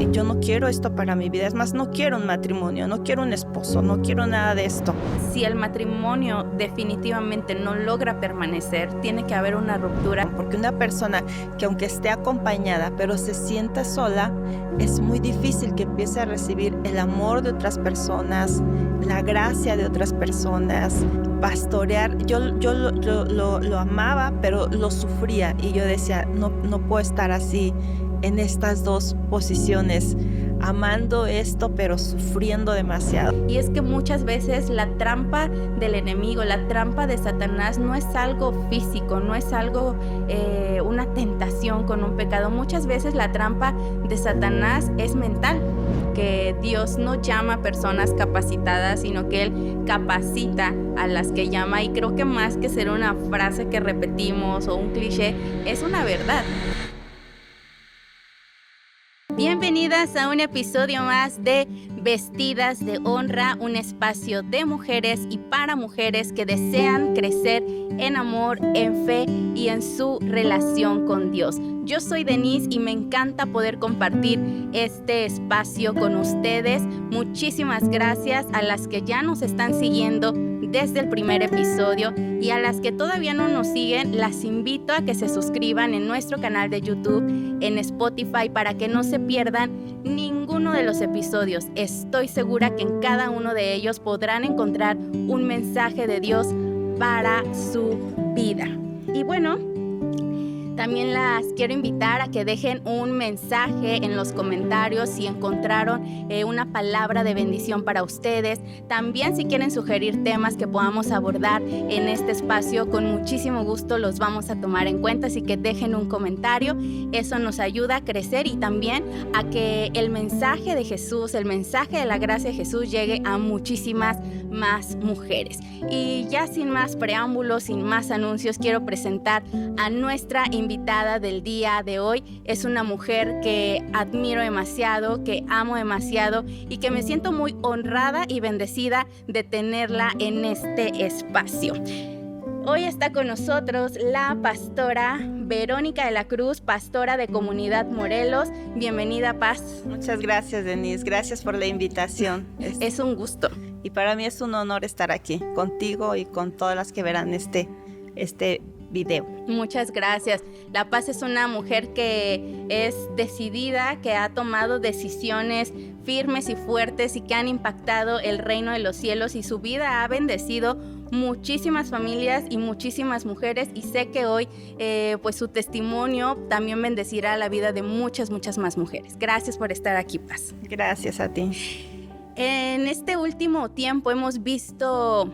yo no quiero esto para mi vida. Es más, no quiero un matrimonio, no quiero un esposo, no quiero nada de esto. Si el matrimonio definitivamente no logra permanecer, tiene que haber una ruptura. Porque una persona que aunque esté acompañada, pero se sienta sola, es muy difícil que empiece a recibir el amor de otras personas, la gracia de otras personas, pastorear. Yo lo amaba, pero lo sufría y yo decía, no puedo estar así en estas dos posiciones, amando esto pero sufriendo demasiado. Y es que muchas veces la trampa del enemigo, la trampa de Satanás no es algo físico, no es algo, una tentación con un pecado. Muchas veces la trampa de Satanás es mental, que Dios no llama a personas capacitadas, sino que Él capacita a las que llama. Y creo que más que ser una frase que repetimos o un cliché, es una verdad. Bienvenidas a un episodio más de Vestidas de Honra, un espacio de mujeres y para mujeres que desean crecer en amor, en fe y en su relación con Dios. Yo soy Denise y me encanta poder compartir este espacio con ustedes. Muchísimas gracias a las que ya nos están siguiendo desde el primer episodio y a las que todavía no nos siguen, las invito a que se suscriban en nuestro canal de YouTube, en Spotify, para que no se pierdan ninguno de los episodios. Estoy segura que en cada uno de ellos podrán encontrar un mensaje de Dios para su vida. Y bueno, también las quiero invitar a que dejen un mensaje en los comentarios si encontraron una palabra de bendición para ustedes. También si quieren sugerir temas que podamos abordar en este espacio, con muchísimo gusto los vamos a tomar en cuenta. Así que dejen un comentario, eso nos ayuda a crecer y también a que el mensaje de Jesús, el mensaje de la gracia de Jesús llegue a muchísimas más mujeres. Y ya sin más preámbulos, sin más anuncios, quiero presentar a nuestra invitada del día de hoy. Es una mujer que admiro demasiado, que amo demasiado y que me siento muy honrada y bendecida de tenerla en este espacio. Hoy está con nosotros la pastora Verónica de la Cruz, pastora de Comunidad Morelos. Bienvenida, Paz. Muchas gracias, Denise. Gracias por la invitación. Es un gusto. Y para mí es un honor estar aquí contigo y con todas las que verán este video. Muchas gracias. La Paz es una mujer que es decidida, que ha tomado decisiones firmes y fuertes y que han impactado el reino de los cielos, y su vida ha bendecido muchísimas familias y muchísimas mujeres, y sé que hoy pues su testimonio también bendecirá la vida de muchas más mujeres. Gracias por estar aquí, Paz. Gracias a ti. En este último tiempo hemos visto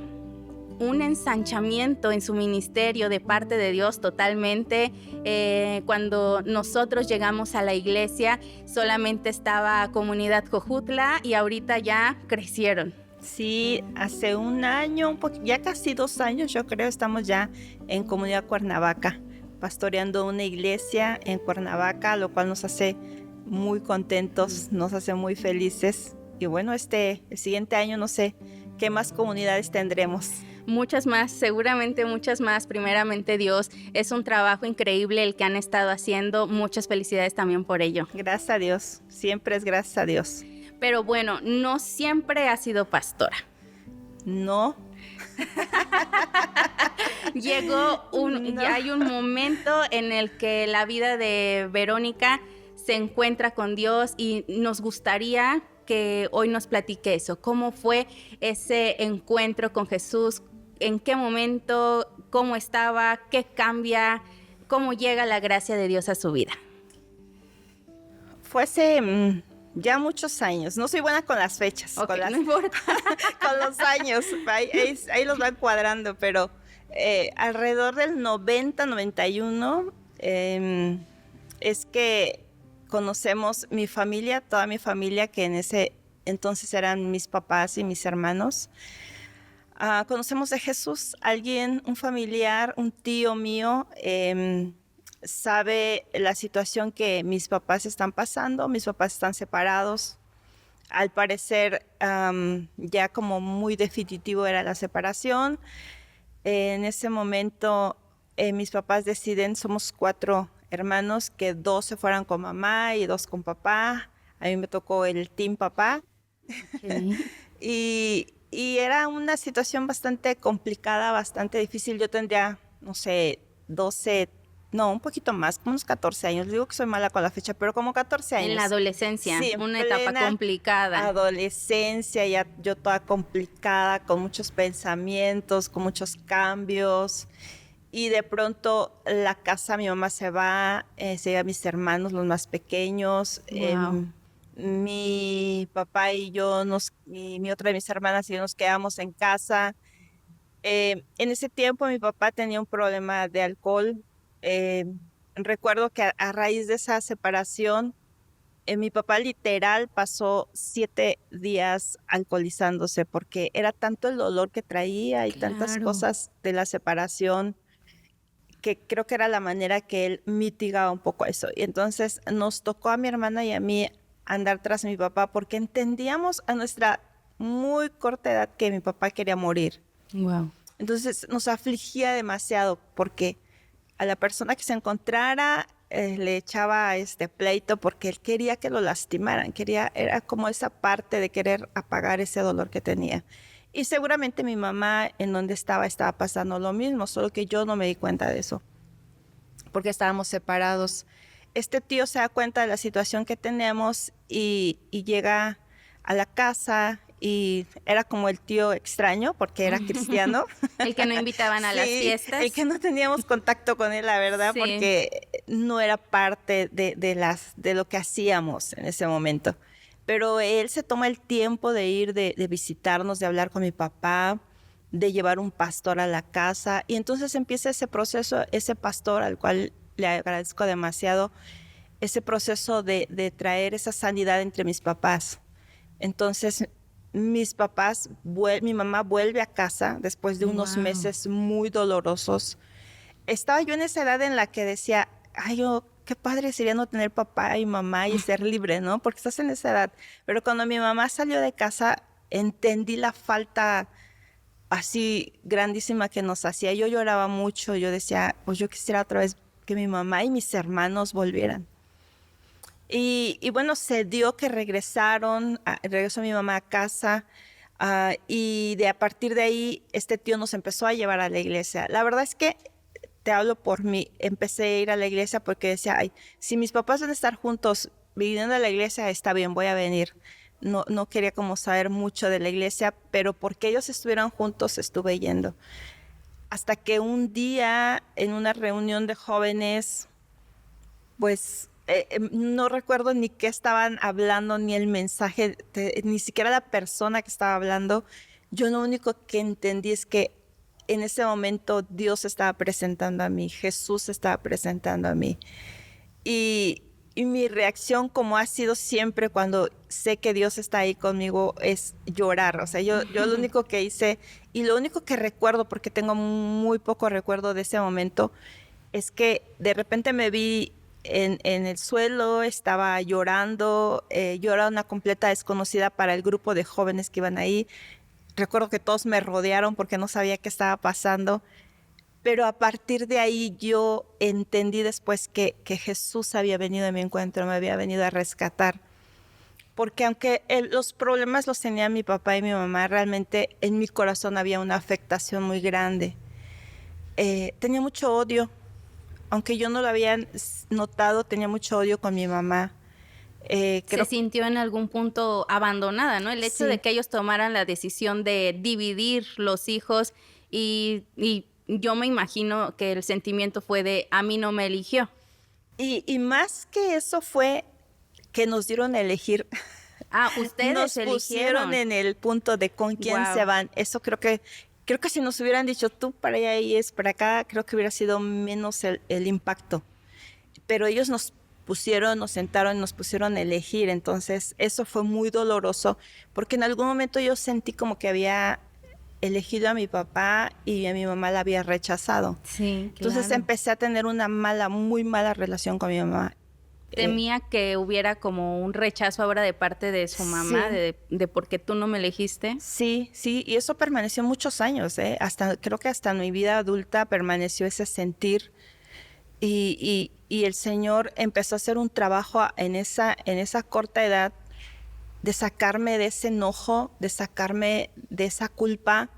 un ensanchamiento en su ministerio de parte de Dios totalmente. Cuando nosotros llegamos a la iglesia solamente estaba Comunidad Jojutla y ahorita ya crecieron. Sí, hace un año, ya casi 2 años yo creo, estamos ya en Comunidad Cuernavaca, pastoreando una iglesia en Cuernavaca, lo cual nos hace muy contentos, nos hace muy felices. Y bueno, el siguiente año no sé qué más comunidades tendremos. Muchas más, seguramente muchas más. Primeramente Dios, es un trabajo increíble el que han estado haciendo. Muchas felicidades también por ello. Gracias a Dios, siempre es gracias a Dios. Pero bueno, no siempre ha sido pastora. No. Hay un momento en el que la vida de Verónica se encuentra con Dios y nos gustaría que hoy nos platique eso. ¿Cómo fue ese encuentro con Jesús? ¿En qué momento? ¿Cómo estaba? ¿Qué cambia? ¿Cómo llega la gracia de Dios a su vida? Fue hace ya muchos años. No soy buena con las fechas. No importa. Con los años. Ahí los van cuadrando, pero alrededor del 90-91 es que conocemos mi familia, toda mi familia, que en ese entonces eran mis papás y mis hermanos. Conocemos a Jesús. Un familiar, un tío mío, sabe la situación que mis papás están pasando. Mis papás están separados. Al parecer, ya como muy definitivo era la separación. En ese momento, mis papás deciden, somos 4 hermanos, que 2 se fueran con mamá y 2 con papá A mí me tocó el Team Papá. Okay. Y era una situación bastante complicada, bastante difícil. Yo tendría, no sé, 12, no, un poquito más, como unos 14 años. Digo que soy mala con la fecha, pero como 14 En la años. adolescencia, Sí, en una etapa plena complicada. adolescencia, ya yo toda complicada, con muchos pensamientos, con muchos cambios. Y de pronto la casa, mi mamá se lleva a mis hermanos, los más pequeños. Wow. Mi papá y yo, y mi otra de mis hermanas y yo nos quedamos en casa. En ese tiempo mi papá tenía un problema de alcohol. Eh, Recuerdo que a raíz de esa separación, mi papá literal pasó 7 días alcoholizándose porque era tanto el dolor que traía y tantas Claro. cosas de la separación que creo que era la manera que él mitigaba un poco eso. Y entonces nos tocó a mi hermana y a mí andar tras mi papá porque entendíamos a nuestra muy corta edad que mi papá quería morir. Wow. Entonces nos afligía demasiado porque a la persona que se encontrara le echaba este pleito porque él quería que lo lastimaran, era como esa parte de querer apagar ese dolor que tenía. Y seguramente mi mamá en donde estaba pasando lo mismo, solo que yo no me di cuenta de eso, porque estábamos separados. Este tío se da cuenta de la situación que tenemos y llega a la casa y era como el tío extraño porque era cristiano. El que no invitaban a las Sí, fiestas. el que no teníamos contacto con él, la verdad, Sí. porque no era parte de lo que hacíamos en ese momento. Pero él se toma el tiempo de ir, de visitarnos, de hablar con mi papá, de llevar un pastor a la casa. Y entonces empieza ese proceso, ese pastor al cual le agradezco demasiado, ese proceso de traer esa sanidad entre mis papás. Entonces, mi mamá vuelve a casa después de unos Wow. meses muy dolorosos. Estaba yo en esa edad en la que decía, ay, qué padre sería no tener papá y mamá y ser libre, ¿no? Porque estás en esa edad. Pero cuando mi mamá salió de casa, entendí la falta así grandísima que nos hacía. Yo lloraba mucho, yo decía, pues yo quisiera otra vez que mi mamá y mis hermanos volvieran. Y bueno, se dio que regresó mi mamá a casa, y a partir de ahí este tío nos empezó a llevar a la iglesia. La verdad es que te hablo por mí, empecé a ir a la iglesia porque decía, ay, si mis papás van a estar juntos viniendo a la iglesia, está bien, voy a venir. No quería como saber mucho de la iglesia, pero porque ellos estuvieran juntos estuve yendo. Hasta que un día en una reunión de jóvenes, pues no recuerdo ni qué estaban hablando, ni el mensaje, ni siquiera la persona que estaba hablando. Yo lo único que entendí es que en ese momento Dios se estaba presentando a mí, Jesús se estaba presentando a mí. Y mi reacción, como ha sido siempre cuando sé que Dios está ahí conmigo, es llorar. O sea, yo lo único que hice y lo único que recuerdo, porque tengo muy poco recuerdo de ese momento, es que de repente me vi en el suelo, estaba llorando. Yo era una completa desconocida para el grupo de jóvenes que iban ahí. Recuerdo que todos me rodearon porque no sabía qué estaba pasando. Pero a partir de ahí yo entendí después que Jesús había venido a mi encuentro, me había venido a rescatar. Porque aunque los problemas los tenía mi papá y mi mamá, realmente en mi corazón había una afectación muy grande. Tenía mucho odio. Aunque yo no lo había notado, tenía mucho odio con mi mamá. Se sintió en algún punto abandonada, ¿no? El hecho Sí. de que ellos tomaran la decisión de dividir los hijos y yo me imagino que el sentimiento fue de a mí no me eligió. Y más que eso fue que nos dieron a elegir. Ah, ustedes Nos pusieron eligieron. en el punto de con quién Wow. se van. Eso creo que si nos hubieran dicho tú para allá y es para acá, creo que hubiera sido menos el impacto. Pero ellos nos sentaron y nos pusieron a elegir. Entonces eso fue muy doloroso porque en algún momento yo sentí como que había elegido a mi papá y a mi mamá la había rechazado. Sí, Entonces claro. empecé a tener una muy mala relación con mi mamá. Temía que hubiera como un rechazo ahora de parte de su mamá, Sí. de por qué tú no me elegiste. Sí, y eso permaneció muchos años, creo que hasta mi vida adulta permaneció ese sentir y y el Señor empezó a hacer un trabajo en esa corta edad de sacarme de ese enojo, de sacarme de esa culpa,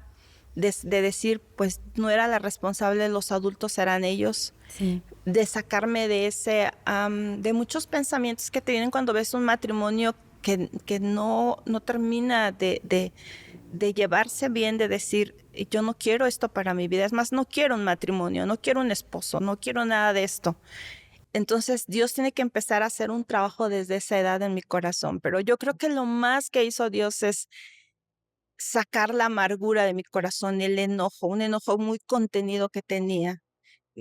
de decir, pues no era la responsable, los adultos eran ellos, Sí. de sacarme de de muchos pensamientos que te vienen cuando ves un matrimonio que no termina de llevarse bien, de decir, yo no quiero esto para mi vida, es más, no quiero un matrimonio, no quiero un esposo, no quiero nada de esto. Entonces Dios tiene que empezar a hacer un trabajo desde esa edad en mi corazón, pero yo creo que lo más que hizo Dios es sacar la amargura de mi corazón, el enojo, un enojo muy contenido que tenía,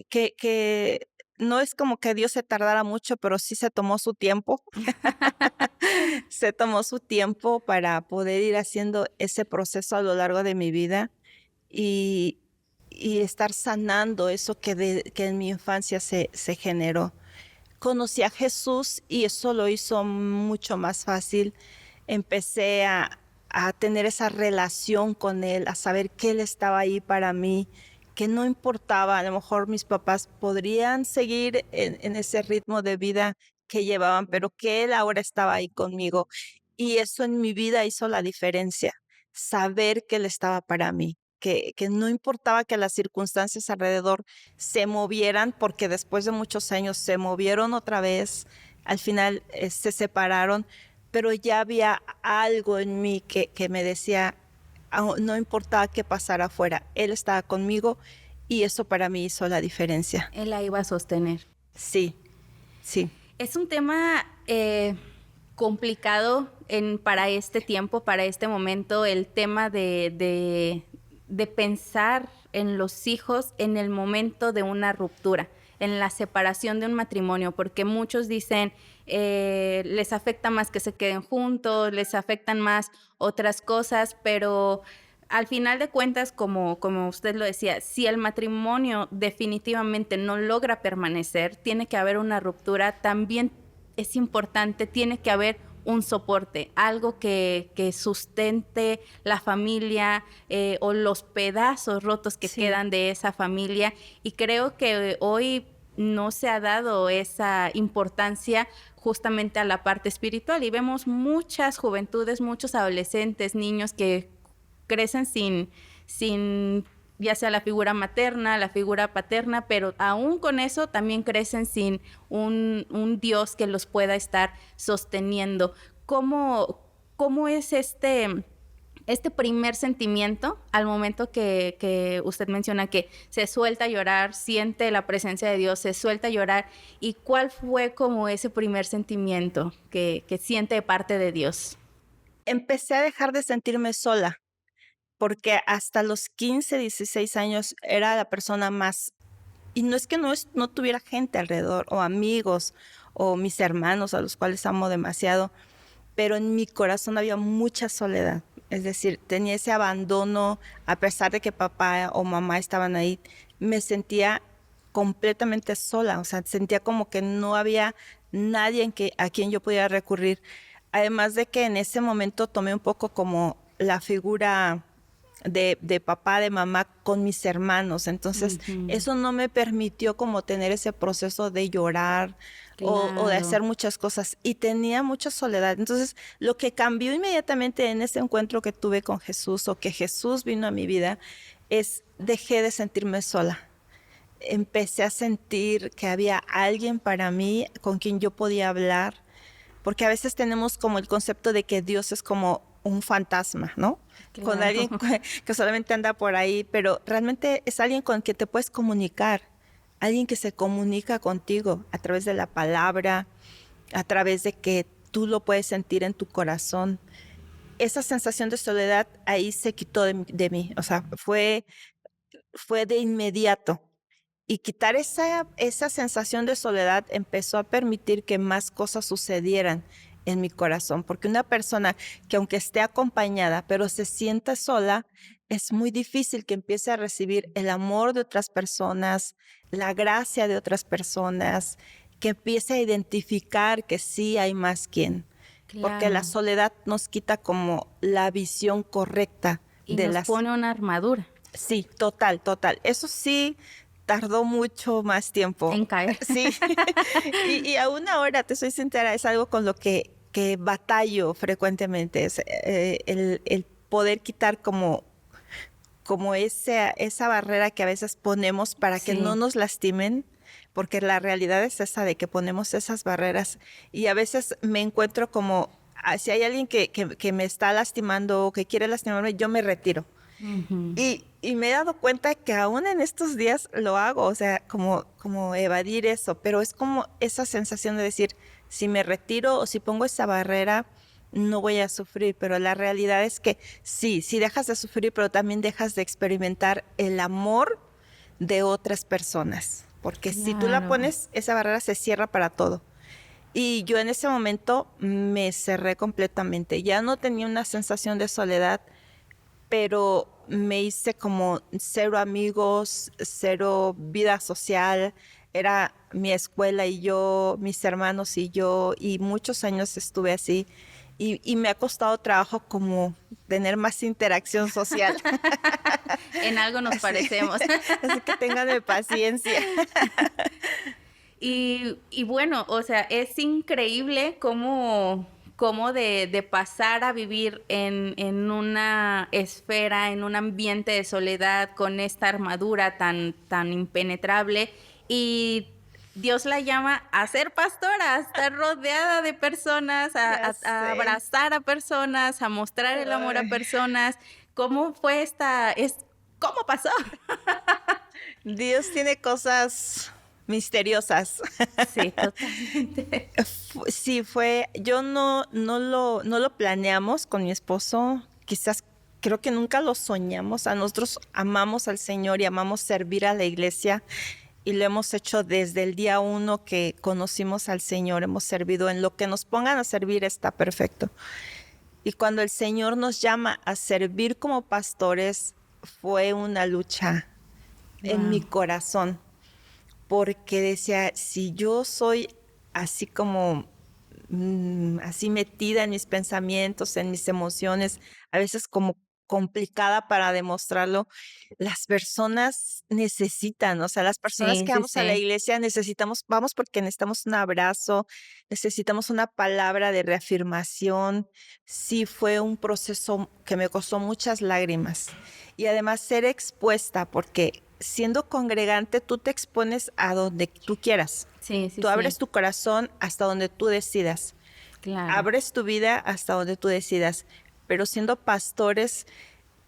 que no es como que Dios se tardara mucho, pero sí se tomó su tiempo. Se tomó su tiempo para poder ir haciendo ese proceso a lo largo de mi vida y, y estar sanando eso que en mi infancia se generó. Conocí a Jesús y eso lo hizo mucho más fácil. Empecé a tener esa relación con Él, a saber que Él estaba ahí para mí, que no importaba, a lo mejor mis papás podrían seguir en ese ritmo de vida que llevaban, pero que Él ahora estaba ahí conmigo. Y eso en mi vida hizo la diferencia, saber que Él estaba para mí, que no importaba que las circunstancias alrededor se movieran, porque después de muchos años se movieron otra vez, al final se separaron, pero ya había algo en mí que me decía, no importaba qué pasara afuera, Él estaba conmigo y eso para mí hizo la diferencia. Él la iba a sostener. Sí, sí. Es un tema complicado para este tiempo, para este momento, el tema de pensar en los hijos en el momento de una ruptura, en la separación de un matrimonio, porque muchos dicen, les afecta más que se queden juntos, les afectan más otras cosas, pero al final de cuentas, como usted lo decía, si el matrimonio definitivamente no logra permanecer, tiene que haber una ruptura, también es importante, tiene que haber un soporte, algo que sustente la familia o los pedazos rotos que quedan de esa familia. Y creo que hoy no se ha dado esa importancia justamente a la parte espiritual y vemos muchas juventudes, muchos adolescentes, niños que crecen sin ya sea la figura materna, la figura paterna, pero aún con eso también crecen sin un Dios que los pueda estar sosteniendo. ¿Cómo es este primer sentimiento al momento que usted menciona que se suelta a llorar, siente la presencia de Dios, se suelta a llorar? ¿Y cuál fue como ese primer sentimiento que siente de parte de Dios? Empecé a dejar de sentirme sola, porque hasta los 15, 16 años era la persona más, y no es que no tuviera gente alrededor, o amigos, o mis hermanos, a los cuales amo demasiado, pero en mi corazón había mucha soledad. Es decir, tenía ese abandono, a pesar de que papá o mamá estaban ahí, me sentía completamente sola, o sea, sentía como que no había nadie a quien yo pudiera recurrir. Además de que en ese momento tomé un poco como la figura de papá, de mamá con mis hermanos. Entonces, eso no me permitió como tener ese proceso de llorar o de hacer muchas cosas. Y tenía mucha soledad. Entonces, lo que cambió inmediatamente en ese encuentro que tuve con Jesús o que Jesús vino a mi vida es dejé de sentirme sola. Empecé a sentir que había alguien para mí con quien yo podía hablar, porque a veces tenemos como el concepto de que Dios es como un fantasma, ¿no? Claro. Con alguien que solamente anda por ahí, pero realmente es alguien con quien te puedes comunicar, alguien que se comunica contigo a través de la palabra, a través de que tú lo puedes sentir en tu corazón. Esa sensación de soledad ahí se quitó de mí, o sea, fue de inmediato. Y quitar esa sensación de soledad empezó a permitir que más cosas sucedieran en mi corazón, porque una persona que aunque esté acompañada, pero se sienta sola, es muy difícil que empiece a recibir el amor de otras personas, la gracia de otras personas, que empiece a identificar que sí hay más quien, porque la soledad nos quita como la visión correcta y de nos pone una armadura. Sí, total. Eso sí, tardó mucho más tiempo. En caer. Sí, y aún ahora, te soy sincera, es algo con lo que batallo frecuentemente, es el poder quitar como esa barrera que a veces ponemos para que no nos lastimen, porque la realidad es esa de que ponemos esas barreras y a veces me encuentro como, si hay alguien que me está lastimando o que quiere lastimarme, yo me retiro. Ujú. Y me he dado cuenta que aún en estos días lo hago, o sea, como evadir eso, pero es como esa sensación de decir, si me retiro o si pongo esa barrera, no voy a sufrir, pero la realidad es que sí dejas de sufrir, pero también dejas de experimentar el amor de otras personas, porque si tú la Claro. pones, esa barrera se cierra para todo. Y yo en ese momento me cerré completamente, ya no tenía una sensación de soledad, pero me hice como cero amigos, cero vida social. Era mi escuela y yo, mis hermanos y yo, y muchos años estuve así. Y me ha costado trabajo como tener más interacción social. En algo nos parecemos. Así que ténganme paciencia. Y bueno, o sea, es increíble cómo de pasar a vivir en una esfera, en un ambiente de soledad, con esta armadura tan impenetrable, y Dios la llama a ser pastora, a estar rodeada de personas, a abrazar a personas, a mostrar el amor a personas. ¿Cómo fue cómo pasó? Dios tiene cosas misteriosas. Sí, totalmente. Sí, yo no lo planeamos con mi esposo, quizás creo que nunca lo soñamos. A nosotros amamos al Señor y amamos servir a la iglesia y lo hemos hecho desde el día 1 que conocimos al Señor, hemos servido en lo que nos pongan a servir, está perfecto. Y cuando el Señor nos llama a servir como pastores, fue una lucha en mi corazón, porque decía, si yo soy así como así metida en mis pensamientos, en mis emociones, a veces como complicada para demostrarlo, las personas necesitan, o sea, las personas Sí, que sí, vamos a la sí. iglesia vamos porque necesitamos un abrazo, necesitamos una palabra de reafirmación. Sí, fue un proceso que me costó muchas lágrimas y además ser expuesta, porque siendo congregante tú te expones a donde tú quieras. Sí, sí, Tú abres sí. tu corazón hasta donde tú decidas. Claro. Abres tu vida hasta donde tú decidas. Pero siendo pastores,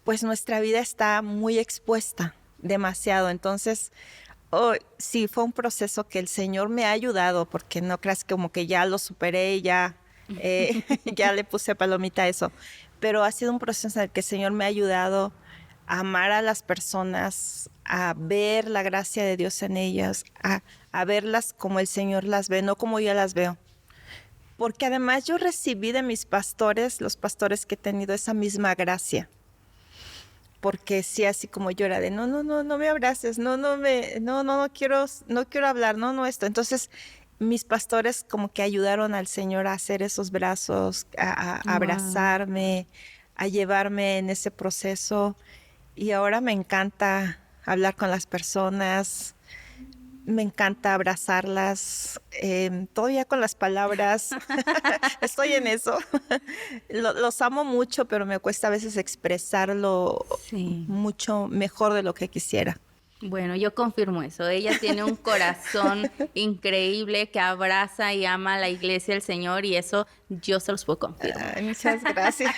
pues nuestra vida está muy expuesta, demasiado. Entonces, sí, fue un proceso que el Señor me ha ayudado, porque no creas como que ya lo superé, ya, ya le puse palomita a eso. Pero ha sido un proceso en el que el Señor me ha ayudado a amar a las personas, a ver la gracia de Dios en ellas, a verlas como el Señor las ve, no como yo las veo. Porque además yo recibí de mis pastores, los pastores que he tenido, esa misma gracia. Porque sí, así como yo era de, no me abraces, no quiero hablar, no esto. Entonces, mis pastores como que ayudaron al Señor a hacer esos brazos, a Wow. abrazarme, a llevarme en ese proceso. Y ahora me encanta hablar con las personas, me encanta abrazarlas, todavía con las palabras, estoy en eso. Los amo mucho, pero me cuesta a veces expresarlo Sí. mucho mejor de lo que quisiera. Bueno, yo confirmo eso. Ella tiene un corazón increíble que abraza y ama a la iglesia del Señor, y eso yo se los puedo confirmar. Ay, muchas gracias.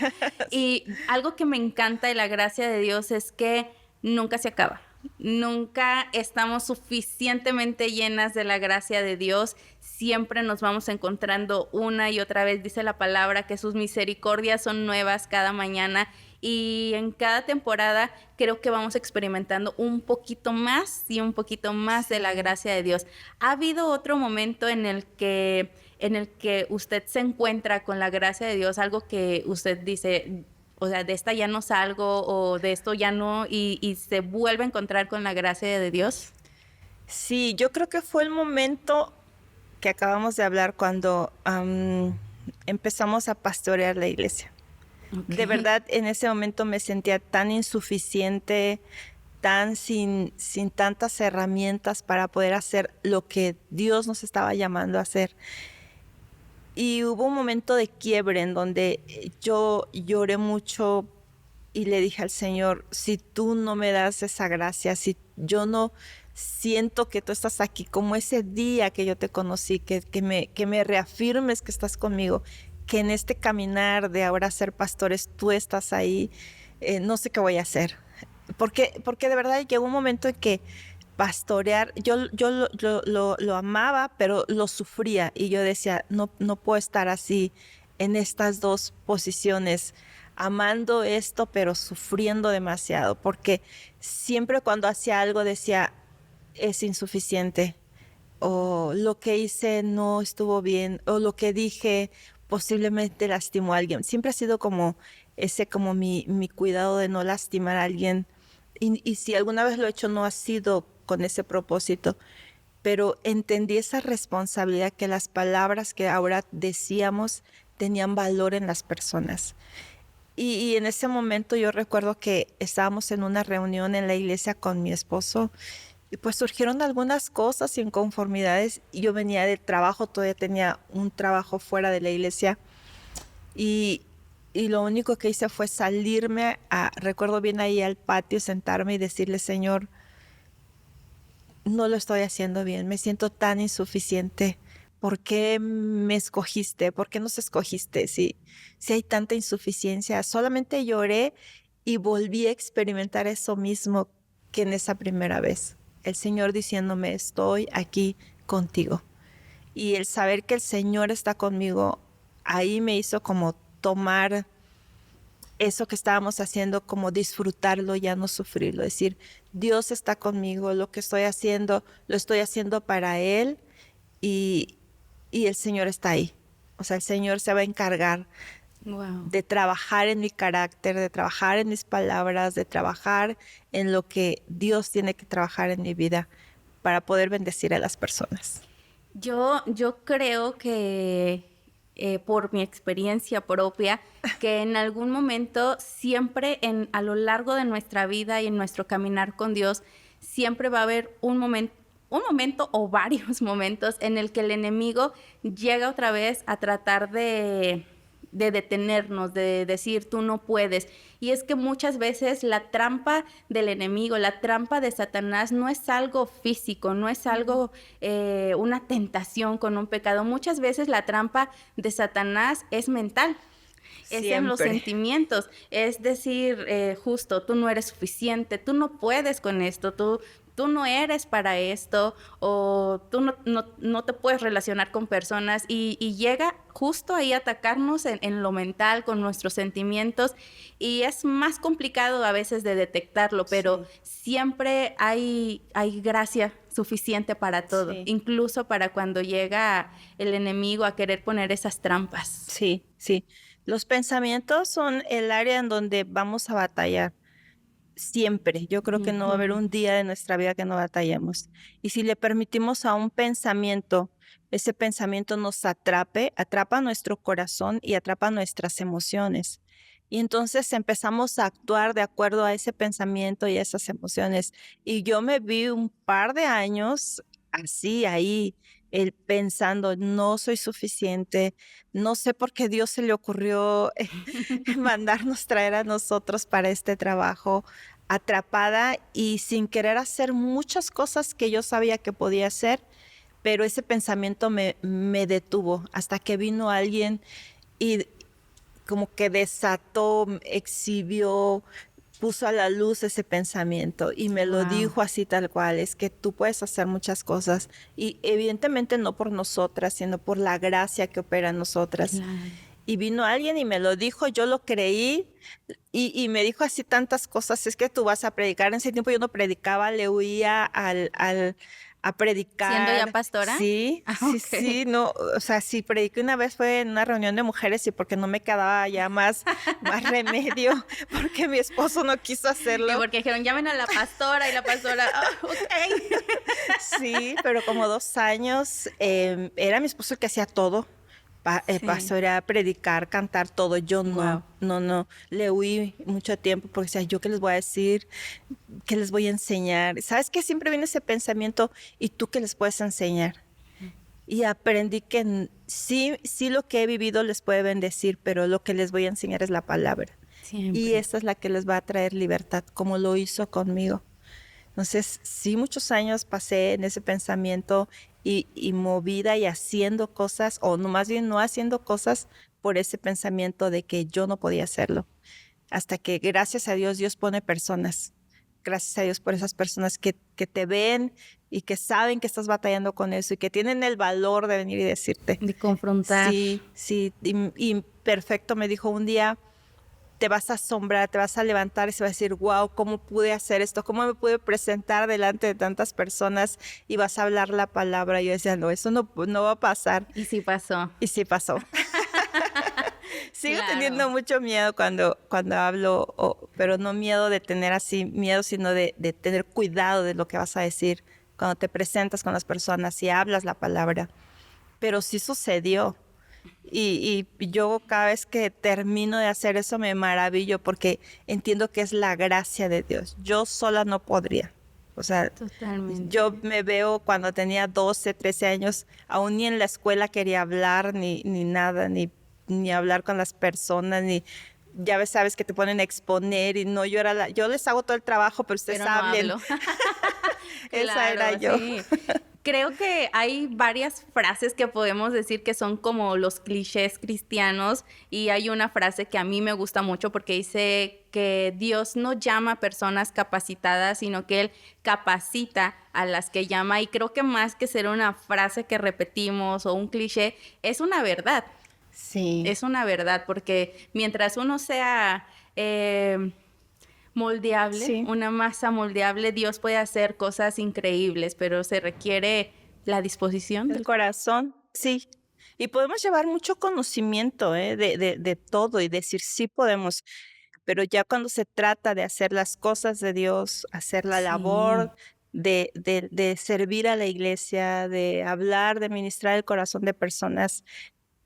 Y algo que me encanta de la gracia de Dios es que nunca se acaba. Nunca estamos suficientemente llenas de la gracia de Dios. Siempre nos vamos encontrando una y otra vez. Dice la palabra que sus misericordias son nuevas cada mañana. Y en cada temporada creo que vamos experimentando un poquito más y un poquito más de la gracia de Dios. ¿Ha habido otro momento en el que usted se encuentra con la gracia de Dios? Algo que usted dice, o sea, de esta ya no salgo, o de esto ya no, y se vuelve a encontrar con la gracia de Dios. Sí, yo creo que fue el momento que acabamos de hablar cuando empezamos a pastorear la iglesia. Okay. De verdad, en ese momento me sentía tan insuficiente, capitán sin tantas herramientas para poder hacer lo que Dios nos estaba llamando a hacer. Y hubo un momento de quiebre en donde yo lloré mucho y le dije al Señor, si tú no me das esa gracia, si yo no siento que tú estás aquí, como ese día que yo te conocí, que me reafirmes que estás conmigo, que en este caminar de ahora ser pastores tú estás ahí, no sé qué voy a hacer. Porque de verdad llegó un momento en que pastorear, yo lo amaba, pero lo sufría. Y yo decía, no puedo estar así en estas dos posiciones, amando esto, pero sufriendo demasiado. Porque siempre cuando hacía algo decía, es insuficiente. O lo que hice no estuvo bien. O lo que dije posiblemente lastimó a alguien. Siempre ha sido como mi cuidado de no lastimar a alguien. Y si alguna vez lo he hecho, no ha sido con ese propósito, pero entendí esa responsabilidad que las palabras que ahora decíamos tenían valor en las personas. Y en ese momento yo recuerdo que estábamos en una reunión en la iglesia con mi esposo y pues surgieron algunas cosas y inconformidades. Yo venía del trabajo, todavía tenía un trabajo fuera de la iglesia y lo único que hice fue salirme, recuerdo bien ahí al patio, sentarme y decirle, Señor, no lo estoy haciendo bien, me siento tan insuficiente. ¿Por qué me escogiste? ¿Por qué nos escogiste? Si hay tanta insuficiencia. Solamente lloré y volví a experimentar eso mismo que en esa primera vez. El Señor diciéndome, estoy aquí contigo. Y el saber que el Señor está conmigo, ahí me hizo como tomar eso que estábamos haciendo, como disfrutarlo, ya no sufrirlo. Decir, Dios está conmigo, lo que estoy haciendo, lo estoy haciendo para Él y el Señor está ahí. O sea, el Señor se va a encargar de trabajar en mi carácter, de trabajar en mis palabras, de trabajar en lo que Dios tiene que trabajar en mi vida para poder bendecir a las personas. Yo creo que por mi experiencia propia, que en algún momento siempre a lo largo de nuestra vida y en nuestro caminar con Dios, siempre va a haber un momento o varios momentos en el que el enemigo llega otra vez a tratar de detenernos, de decir tú no puedes. Y es que muchas veces la trampa del enemigo, la trampa de Satanás no es algo físico, no es algo, una tentación con un pecado. Muchas veces la trampa de Satanás es mental. Es en los sentimientos, es decir, justo, tú no eres suficiente, tú no puedes con esto, tú no eres para esto, o tú no te puedes relacionar con personas, y llega justo ahí a atacarnos en lo mental, con nuestros sentimientos, y es más complicado a veces de detectarlo, pero siempre hay gracia suficiente para todo, incluso para cuando llega el enemigo a querer poner esas trampas. Sí. Los pensamientos son el área en donde vamos a batallar. Siempre. Yo creo que no va a haber un día de nuestra vida que no batallemos. Y si le permitimos a un pensamiento, ese pensamiento nos atrapa nuestro corazón y atrapa nuestras emociones. Y entonces empezamos a actuar de acuerdo a ese pensamiento y a esas emociones. Y yo me vi un par de años así, ahí, pensando, no soy suficiente, no sé por qué Dios se le ocurrió mandarnos traer a nosotros para este trabajo, atrapada y sin querer hacer muchas cosas que yo sabía que podía hacer, pero ese pensamiento me detuvo hasta que vino alguien y como que desató, exhibió, puso a la luz ese pensamiento y me lo dijo así tal cual, es que tú puedes hacer muchas cosas y evidentemente no por nosotras, sino por la gracia que opera en nosotras. Claro. Y vino alguien y me lo dijo, yo lo creí y me dijo así tantas cosas, es que tú vas a predicar. En ese tiempo yo no predicaba, le huía a predicar. ¿Siendo ya pastora? Sí, sí, no, o sea, sí, prediqué una vez fue en una reunión de mujeres y porque no me quedaba ya más remedio, porque mi esposo no quiso hacerlo. Y porque dijeron, llamen a la pastora, y la pastora, ok. Sí, pero como 2 años, era mi esposo el que hacía todo. Sí. pastorear, predicar, cantar, todo. Yo Wow. no. Le huí mucho tiempo porque decía, ¿yo qué les voy a decir? ¿Qué les voy a enseñar? ¿Sabes qué? Siempre viene ese pensamiento, ¿y tú qué les puedes enseñar? Y aprendí que sí lo que he vivido les puede bendecir, pero lo que les voy a enseñar es la palabra. Y Siempre. esa es la que les va a traer libertad, como lo hizo conmigo. Entonces, sí, muchos años pasé en ese pensamiento y movida y haciendo cosas, o no, más bien no haciendo cosas por ese pensamiento de que yo no podía hacerlo. Hasta que, gracias a Dios, Dios pone personas. Gracias a Dios por esas personas que te ven y que saben que estás batallando con eso y que tienen el valor de venir y decirte. De confrontar. Sí. Y perfecto me dijo un día, te vas a asombrar, te vas a levantar y se va a decir, wow, ¿cómo pude hacer esto? ¿Cómo me pude presentar delante de tantas personas y vas a hablar la palabra? Y yo decía, no, eso no va a pasar. Y sí pasó. Y sí pasó. Sigo teniendo Claro. mucho miedo cuando hablo, pero no miedo de tener así miedo, sino de tener cuidado de lo que vas a decir cuando te presentas con las personas y hablas la palabra. Pero sí sucedió. Y yo cada vez que termino de hacer eso me maravillo porque entiendo que es la gracia de Dios. Yo sola no podría. O sea, Totalmente. yo me veo cuando tenía 12, 13 años, aún ni en la escuela quería hablar, ni nada, ni hablar con las personas, ni ya sabes que te ponen a exponer y no, yo les hago todo el trabajo, pero ustedes Pero no hablen. hablo. Esa era Claro, yo. sí. Creo que hay varias frases que podemos decir que son como los clichés cristianos y hay una frase que a mí me gusta mucho porque dice que Dios no llama a personas capacitadas, sino que Él capacita a las que llama y creo que más que ser una frase que repetimos o un cliché, es una verdad. Sí. Es una verdad porque mientras uno sea moldeable, Sí. una masa moldeable, Dios puede hacer cosas increíbles, pero se requiere la disposición El del corazón, sí. Y podemos llevar mucho conocimiento, de todo y decir sí podemos, pero ya cuando se trata de hacer las cosas de Dios, hacer la Sí, labor de servir a la iglesia, de hablar, de ministrar el corazón de personas,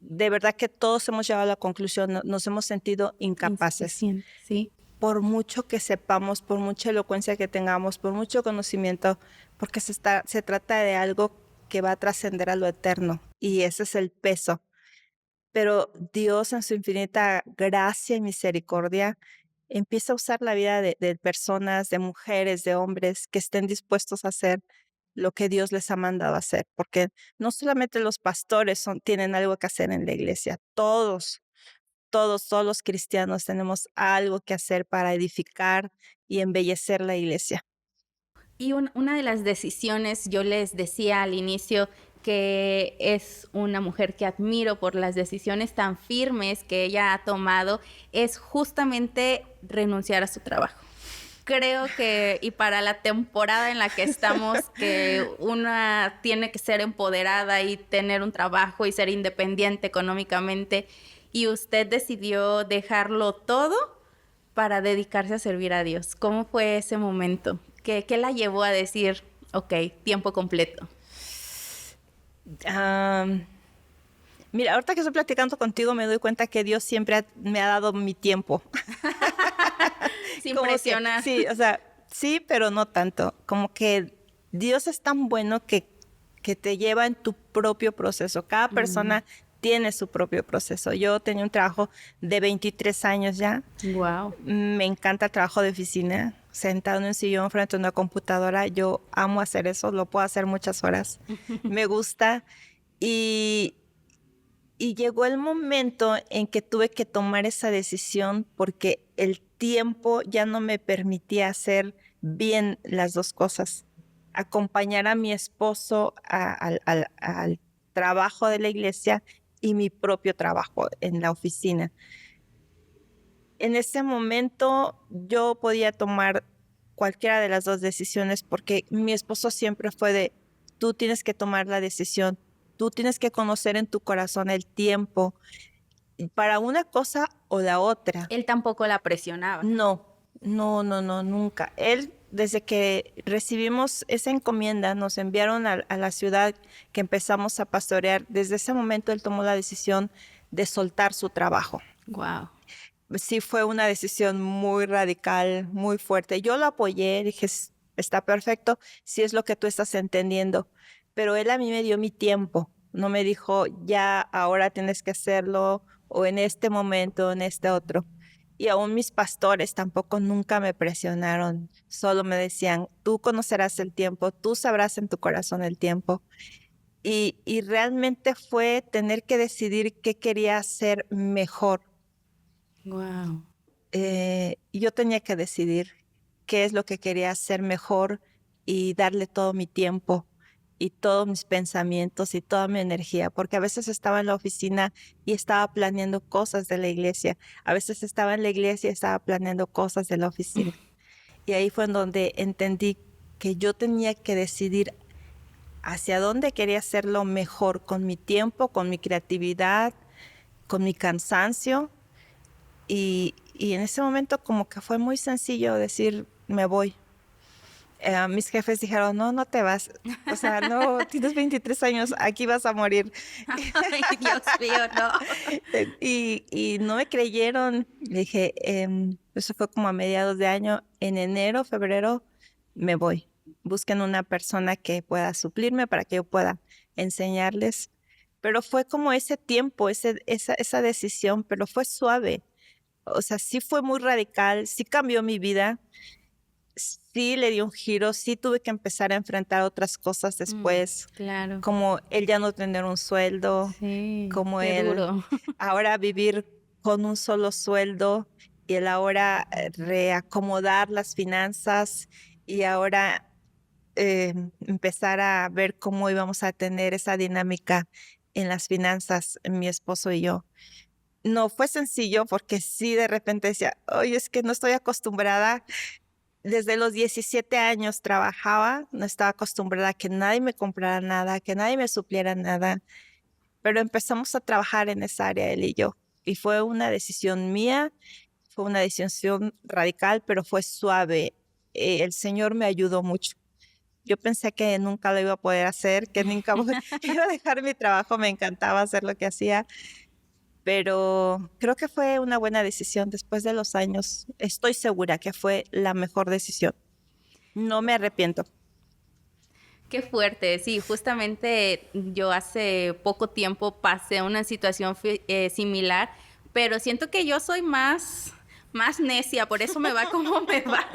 de verdad que todos hemos llegado a la conclusión, nos hemos sentido incapaces. insuficiente, sí. Por mucho que sepamos, por mucha elocuencia que tengamos, por mucho conocimiento, porque se trata de algo que va a trascender a lo eterno y ese es el peso. Pero Dios en su infinita gracia y misericordia empieza a usar la vida de personas, de mujeres, de hombres que estén dispuestos a hacer lo que Dios les ha mandado a hacer, porque no solamente los pastores tienen algo que hacer en la iglesia, todos los cristianos tenemos algo que hacer para edificar y embellecer la iglesia. Y una de las decisiones, yo les decía al inicio que es una mujer que admiro por las decisiones tan firmes que ella ha tomado, es justamente renunciar a su trabajo. Creo que, y para la temporada en la que estamos, que una tiene que ser empoderada y tener un trabajo y ser independiente económicamente, y usted decidió dejarlo todo para dedicarse a servir a Dios. ¿Cómo fue ese momento? ¿Qué la llevó a decir, ok, tiempo completo? Am, Mira, ahorita que estoy platicando contigo me doy cuenta que Dios siempre me ha dado mi tiempo. Sin Como que, presionar. sí, o sea, sí, pero no tanto. Como que Dios es tan bueno que te lleva en tu propio proceso. Cada persona tiene su propio proceso. Yo tenía un trabajo de 23 años ya. Wow. Me encanta el trabajo de oficina, sentado en un sillón frente a una computadora. Yo amo hacer eso, lo puedo hacer muchas horas. Me gusta. Y, y llegó el momento en que tuve que tomar esa decisión porque el tiempo ya no me permitía hacer bien las dos cosas. Acompañar a mi esposo al trabajo de la iglesia y mi propio trabajo en la oficina. En ese momento yo podía tomar cualquiera de las dos decisiones porque mi esposo siempre fue de, tú tienes que tomar la decisión, tú tienes que conocer en tu corazón el tiempo para una cosa o la otra. Él tampoco la presionaba. No, nunca. Él desde que recibimos esa encomienda, nos enviaron a la ciudad que empezamos a pastorear. Desde ese momento él tomó la decisión de soltar su trabajo. Wow. Sí, fue una decisión muy radical, muy fuerte. Yo lo apoyé, dije, está perfecto, si es lo que tú estás entendiendo. Pero él a mí me dio mi tiempo. No me dijo, ya, ahora tienes que hacerlo, o en este momento, en este otro. Y aún mis pastores tampoco nunca me presionaron. Solo me decían, tú conocerás el tiempo, tú sabrás en tu corazón el tiempo. Y realmente fue tener que decidir qué quería hacer mejor. Wow. Yo tenía que decidir qué es lo que quería hacer mejor y darle todo mi tiempo y todos mis pensamientos y toda mi energía, porque a veces estaba en la oficina y estaba planeando cosas de la iglesia, a veces estaba en la iglesia y estaba planeando cosas de la oficina. Y ahí fue en donde entendí que yo tenía que decidir hacia dónde quería hacerlo mejor, con mi tiempo, con mi creatividad, con mi cansancio. Y en ese momento como que fue muy sencillo decir, me voy. Mis jefes dijeron, no, no te vas. O sea, no, tienes 23 años, aquí vas a morir. Ay, Dios mío, no. Y no me creyeron. Le dije, eso fue como a mediados de año. En enero, febrero, me voy. Busquen una persona que pueda suplirme para que yo pueda enseñarles. Pero fue como ese tiempo, esa decisión, pero fue suave. O sea, sí fue muy radical, sí cambió mi vida, sí le dio un giro, sí tuve que empezar a enfrentar otras cosas después, Claro. como él ya no tener un sueldo, Sí, como qué él duro. ahora vivir con un solo sueldo y él ahora reacomodar las finanzas y ahora empezar a ver cómo íbamos a tener esa dinámica en las finanzas, mi esposo y yo. No fue sencillo porque sí de repente decía, oye, es que no estoy acostumbrada. Desde los 17 años trabajaba, no estaba acostumbrada a que nadie me comprara nada, que nadie me supliera nada, pero empezamos a trabajar en esa área, él y yo. Y fue una decisión mía, fue una decisión radical, pero fue suave. El Señor me ayudó mucho. Yo pensé que nunca lo iba a poder hacer, que nunca iba a dejar mi trabajo, me encantaba hacer lo que hacía, pero creo que fue una buena decisión después de los años. Estoy segura que fue la mejor decisión. No me arrepiento. Qué fuerte, sí, justamente yo hace poco tiempo pasé una situación similar, pero siento que yo soy más necia, por eso me va como me va,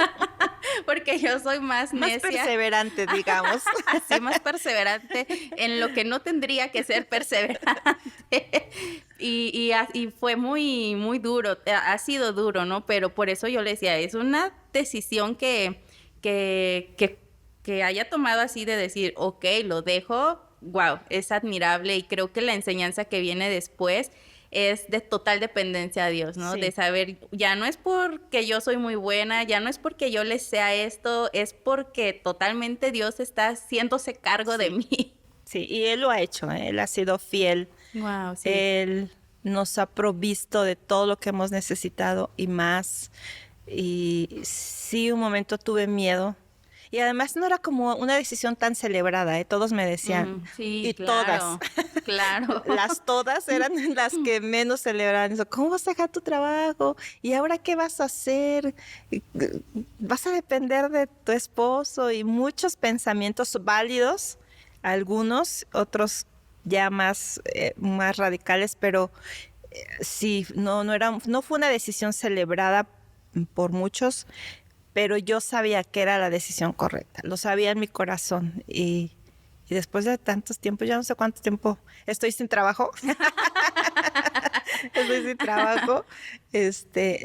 porque yo soy más necia. Más perseverante, digamos. Sí, más perseverante en lo que no tendría que ser perseverante. Y fue muy duro, ha sido duro, ¿no? Pero por eso yo le decía, es una decisión que haya tomado así de decir, ok, lo dejo, wow, es admirable y creo que la enseñanza que viene después es de total dependencia a Dios, ¿no? Sí. De saber, ya no es porque yo soy muy buena, ya no es porque yo les sea esto, es porque totalmente Dios está haciéndose cargo de mí. Sí, y Él lo ha hecho, ¿eh? Él ha sido fiel. Wow, sí. Él nos ha provisto de todo lo que hemos necesitado y más. Y sí, un momento tuve miedo. Y además no era como una decisión tan celebrada, ¿eh? Todos me decían. Sí, y claro, todas. claro. Las todas eran las que menos celebraban eso. ¿Cómo vas a dejar tu trabajo? ¿Y ahora qué vas a hacer? ¿Vas a depender de tu esposo? Y muchos pensamientos válidos, algunos, otros ya más radicales, pero sí, no fue una decisión celebrada por muchos, pero yo sabía que era la decisión correcta, lo sabía en mi corazón y después de tantos tiempos, ya no sé cuánto tiempo estoy sin trabajo,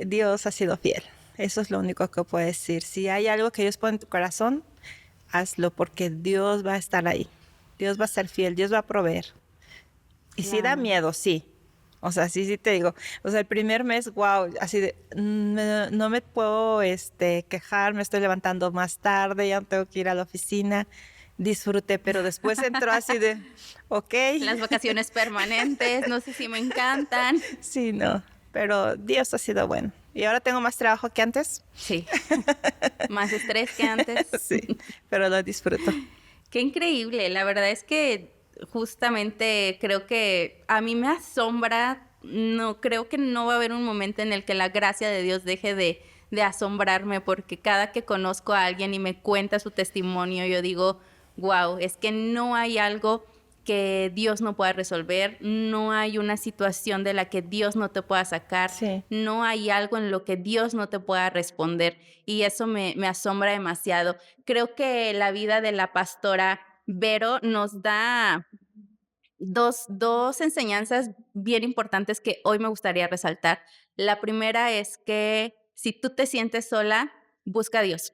Dios ha sido fiel. Eso es lo único que puedo decir. Si hay algo que Dios pone en tu corazón, hazlo porque Dios va a estar ahí. Dios va a ser fiel, Dios va a proveer. Y sí da miedo, sí. O sea, sí te digo. O sea, el primer mes, wow, así de, no me puedo quejar, me estoy levantando más tarde, ya no tengo que ir a la oficina. Disfruté, pero después entró así de, ok. Las vacaciones permanentes, no sé si me encantan. Sí, no. pero Dios ha sido bueno. Y ahora tengo más trabajo que antes. Sí, más estrés que antes. Sí, pero lo disfruto. Qué increíble, la verdad es que justamente creo que a mí me asombra, no creo que no va a haber un momento en el que la gracia de Dios deje de asombrarme, porque cada que conozco a alguien y me cuenta su testimonio, yo digo, wow, es que no hay algo que Dios no pueda resolver, no hay una situación de la que Dios no te pueda sacar, Sí. no hay algo en lo que Dios no te pueda responder, y eso me asombra demasiado. Creo que la vida de la pastora Vero nos da dos enseñanzas bien importantes que hoy me gustaría resaltar. La primera es que si tú te sientes sola, busca a Dios.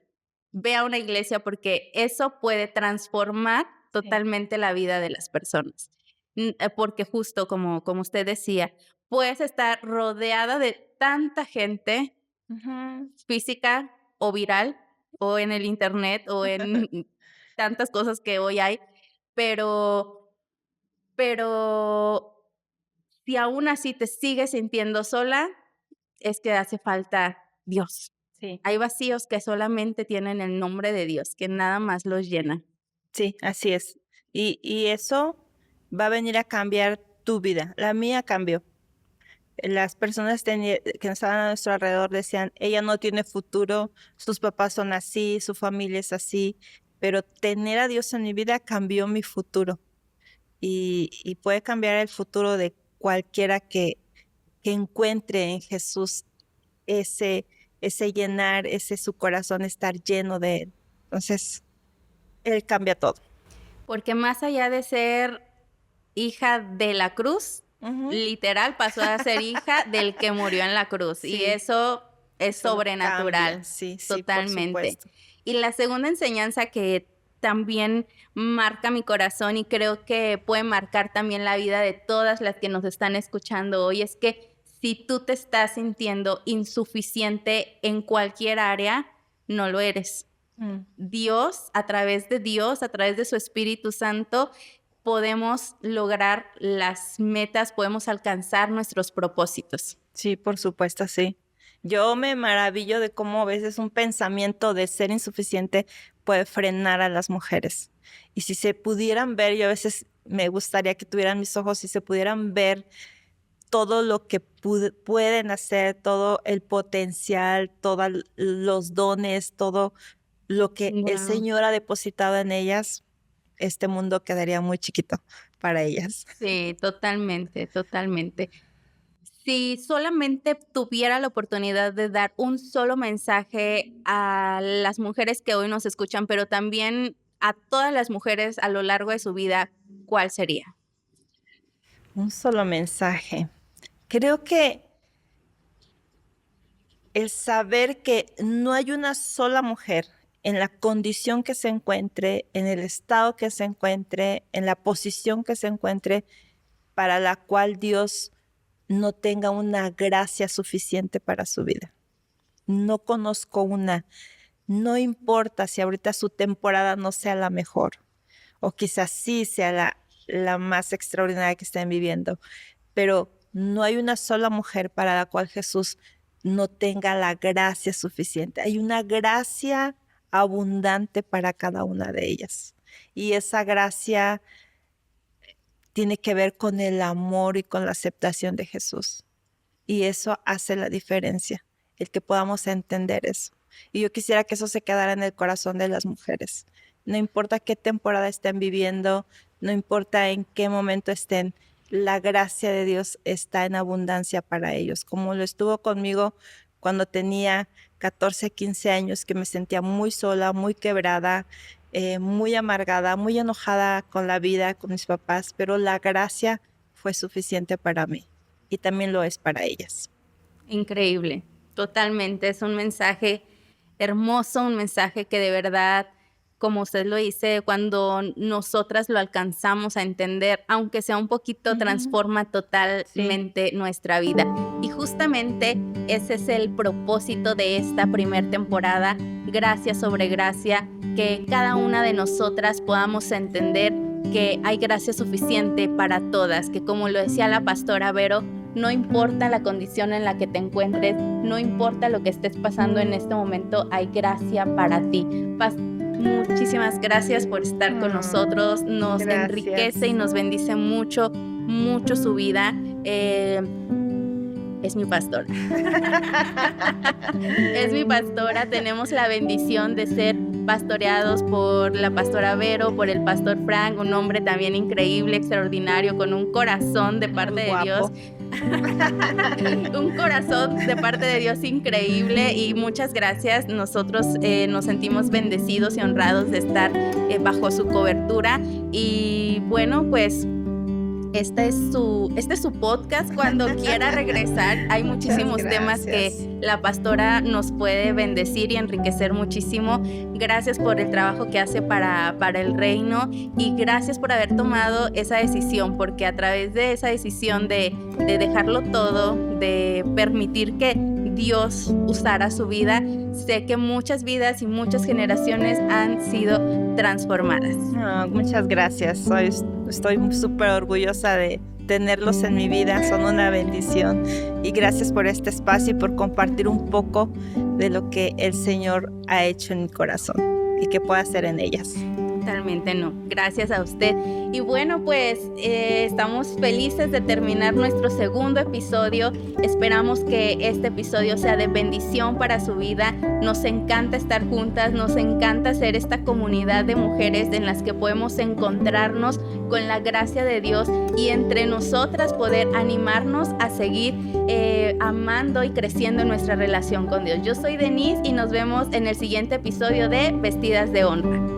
Ve a una iglesia porque eso puede transformar totalmente la vida de las personas. Porque justo como usted decía, puedes estar rodeada de tanta gente Ujú. física o viral o en el internet o en tantas cosas que hoy hay, pero si aún así te sigues sintiendo sola, es que hace falta Dios. Sí. Hay vacíos que solamente tienen el nombre de Dios, que nada más los llena. Sí, así es. Y eso va a venir a cambiar tu vida. La mía cambió. Las personas que estaban a nuestro alrededor decían, ella no tiene futuro, sus papás son así, su familia es así, pero tener a Dios en mi vida cambió mi futuro y puede cambiar el futuro de cualquiera que encuentre en Jesús ese, ese llenar, ese su corazón estar lleno de Él. Entonces, Él cambia todo. Porque más allá de ser hija de la cruz, Ujú. literal pasó a ser hija del que murió en la cruz. Sí. Y eso es Eso lo sobrenatural. cambia. Sí, sí, por Totalmente. supuesto. Y la segunda enseñanza que también marca mi corazón y creo que puede marcar también la vida de todas las que nos están escuchando hoy es que si tú te estás sintiendo insuficiente en cualquier área, no lo eres. Dios, a través de su Espíritu Santo, podemos lograr las metas, podemos alcanzar nuestros propósitos. Sí, por supuesto, sí. Yo me maravillo de cómo a veces un pensamiento de ser insuficiente puede frenar a las mujeres. Y si se pudieran ver, yo a veces me gustaría que tuvieran mis ojos y se pudieran ver todo lo que pueden hacer, todo el potencial, todos los dones, todo lo que el Wow. Señor ha depositado en ellas, este mundo quedaría muy chiquito para ellas. Sí, totalmente, totalmente. Si solamente tuviera la oportunidad de dar un solo mensaje a las mujeres que hoy nos escuchan, pero también a todas las mujeres a lo largo de su vida, ¿cuál sería? Un solo mensaje. Creo que el saber que no hay una sola mujer en la condición que se encuentre, en el estado que se encuentre, en la posición que se encuentre, para la cual Dios no tenga una gracia suficiente para su vida. No conozco una. No importa si ahorita su temporada no sea la mejor, o quizás sí sea la más extraordinaria que estén viviendo, pero no hay una sola mujer para la cual Jesús no tenga la gracia suficiente. Hay una gracia abundante para cada una de ellas. Y esa gracia tiene que ver con el amor y con la aceptación de Jesús. Y eso hace la diferencia, el que podamos entender eso. Y yo quisiera que eso se quedara en el corazón de las mujeres. No importa qué temporada estén viviendo, no importa en qué momento estén, la gracia de Dios está en abundancia para ellos, como lo estuvo conmigo cuando tenía 14, 15 años, que me sentía muy sola, muy quebrada, muy amargada, muy enojada con la vida, con mis papás, pero la gracia fue suficiente para mí y también lo es para ellas. Increíble, totalmente. Es un mensaje hermoso, un mensaje que de verdad, como usted lo dice, cuando nosotras lo alcanzamos a entender, aunque sea un poquito, transforma totalmente nuestra vida. Y justamente ese es el propósito de esta primera temporada, Gracia sobre Gracia, que cada una de nosotras podamos entender que hay gracia suficiente para todas, que como lo decía la pastora Vero, no importa la condición en la que te encuentres, no importa lo que estés pasando en este momento, hay gracia para ti. Muchísimas gracias por estar con nosotros, nos enriquece y nos bendice mucho, mucho su vida. Es mi pastora. Es mi pastora. Tenemos la bendición de ser pastoreados por la pastora Vero, por el pastor Frank, un hombre también increíble, extraordinario, con un corazón de parte de Dios. Un corazón de parte de Dios increíble, y muchas gracias. Nosotros nos sentimos bendecidos y honrados de estar bajo su cobertura. Y bueno, pues este es su podcast. Cuando quiera regresar, hay muchísimos temas que la pastora nos puede bendecir y enriquecer muchísimo. Gracias por el trabajo que hace para el reino, y gracias por haber tomado esa decisión, porque a través de esa decisión de dejarlo todo, de permitir que Dios usara su vida, sé que muchas vidas y muchas generaciones han sido transformadas. Muchas gracias. Estoy súper orgullosa de tenerlos en mi vida, son una bendición, y gracias por este espacio y por compartir un poco de lo que el Señor ha hecho en mi corazón y que pueda hacer en ellas. Totalmente no. Gracias a usted. Y bueno, pues estamos felices de terminar nuestro segundo episodio. Esperamos que este episodio sea de bendición para su vida. Nos encanta estar juntas, nos encanta ser esta comunidad de mujeres en las que podemos encontrarnos con la gracia de Dios, y entre nosotras poder animarnos a seguir amando y creciendo en nuestra relación con Dios. Yo soy Denise y nos vemos en el siguiente episodio de Vestidas de Honra.